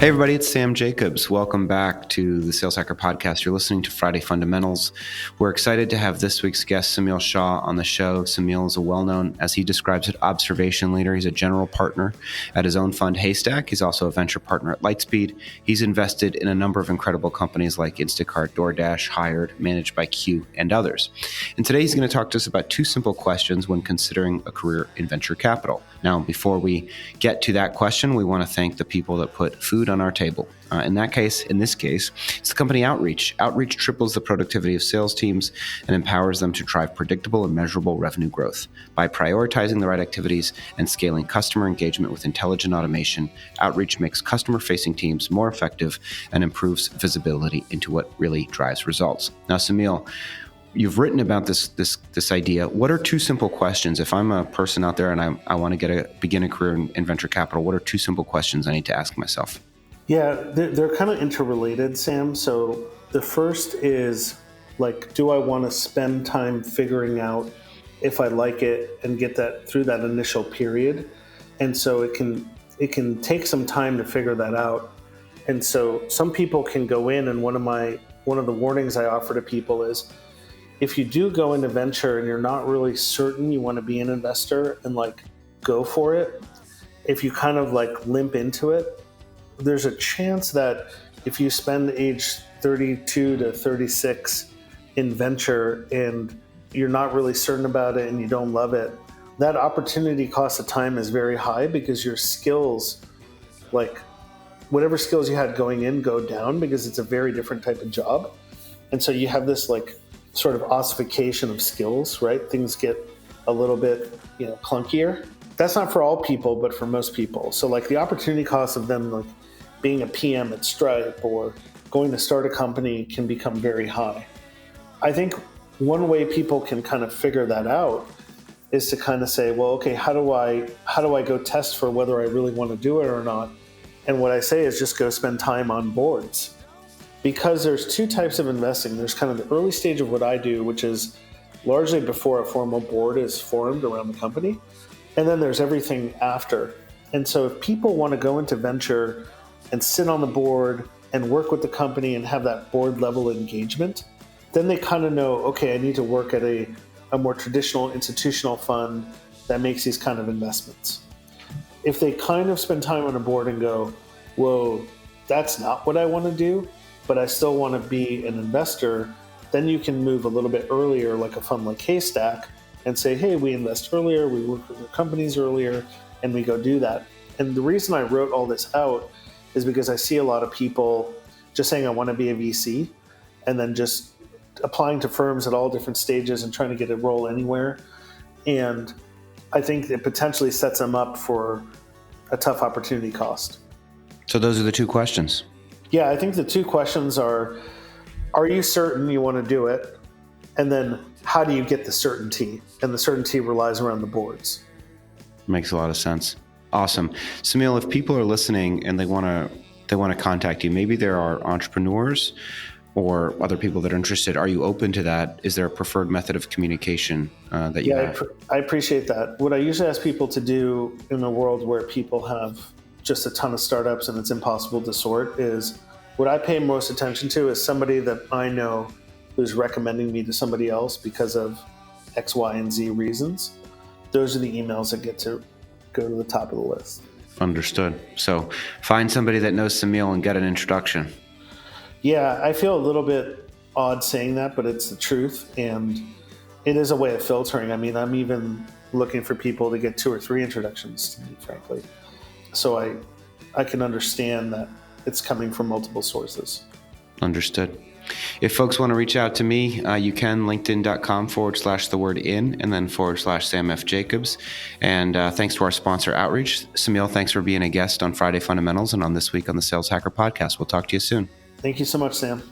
Hey everybody, it's Sam Jacobs. Welcome back to the Sales Hacker Podcast. You're listening to Friday Fundamentals. We're excited to have this week's guest, Samil Shah, on the show. Samil is a well-known, as he describes it, observation leader. He's a general partner at his own fund, Haystack. He's also a venture partner at Lightspeed. He's invested in a number of incredible companies like Instacart, DoorDash, Hired, Managed by Q, and others. And today he's going to talk to us about two simple questions when considering a career in venture capital. Now, before we get to that question, we want to thank the people that put food on our table. In this case, it's the company Outreach. Outreach triples the productivity of sales teams and empowers them to drive predictable and measurable revenue growth. By prioritizing the right activities and scaling customer engagement with intelligent automation, Outreach makes customer-facing teams more effective and improves visibility into what really drives results. Now, Samil, you've written about this idea. What are two simple questions? If I'm a person out there and I want to begin a career in venture capital, what are two simple questions I need to ask myself? Yeah, they're kind of interrelated, Sam. So the first is do I want to spend time figuring out if I like it and get that through that initial period? And so it can take some time to figure that out. And so some people can go in, and one of the warnings I offer to people is, if you do go into venture and you're not really certain you want to be an investor and go for it, if you kind of limp into it, there's a chance that if you spend age 32 to 36 in venture and you're not really certain about it and you don't love it, that opportunity cost of time is very high because your skills, whatever skills you had going in, go down because it's a very different type of job. And so you have this sort of ossification of skills, right? Things get a little bit, clunkier. That's not for all people, but for most people. So the opportunity cost of them being a PM at Stripe or going to start a company can become very high. I think one way people can kind of figure that out is to kind of say, well, okay, how do I go test for whether I really want to do it or not? And what I say is just go spend time on boards. Because there's two types of investing. There's kind of the early stage of what I do, which is largely before a formal board is formed around the company. And then there's everything after. And so if people want to go into venture and sit on the board and work with the company and have that board level engagement, then they kind of know, okay, I need to work at a more traditional institutional fund that makes these kind of investments. If they kind of spend time on a board and go, whoa, that's not what I want to do, but I still want to be an investor, then you can move a little bit earlier, like a fund like Haystack, and say, hey, we invest earlier, we work with your companies earlier, and we go do that. And the reason I wrote all this out is because I see a lot of people just saying I want to be a VC and then just applying to firms at all different stages and trying to get a role anywhere. And I think it potentially sets them up for a tough opportunity cost. So those are the two questions. Yeah, I think the two questions are you certain you want to do it? And then how do you get the certainty? And the certainty relies around the boards. Makes a lot of sense. Awesome. Samil, if people are listening and they want to contact you, maybe there are entrepreneurs or other people that are interested. Are you open to that? Is there a preferred method of communication that you have? I appreciate that. What I usually ask people to do in a world where people have just a ton of startups and it's impossible to sort is what I pay most attention to is somebody that I know who's recommending me to somebody else because of X, Y, and Z reasons. Those are the emails that get to go to the top of the list. Understood. So find somebody that knows Samil and get an introduction. Yeah, I feel a little bit odd saying that, but it's the truth. And it is a way of filtering. I mean, I'm even looking for people to get 2 or 3 introductions to me, frankly. So I can understand that it's coming from multiple sources. Understood. If folks want to reach out to me, you can linkedin.com/in and then /Sam F. Jacobs. And thanks to our sponsor, Outreach. Samil, thanks for being a guest on Friday Fundamentals and on This Week on the Sales Hacker Podcast. We'll talk to you soon. Thank you so much, Sam.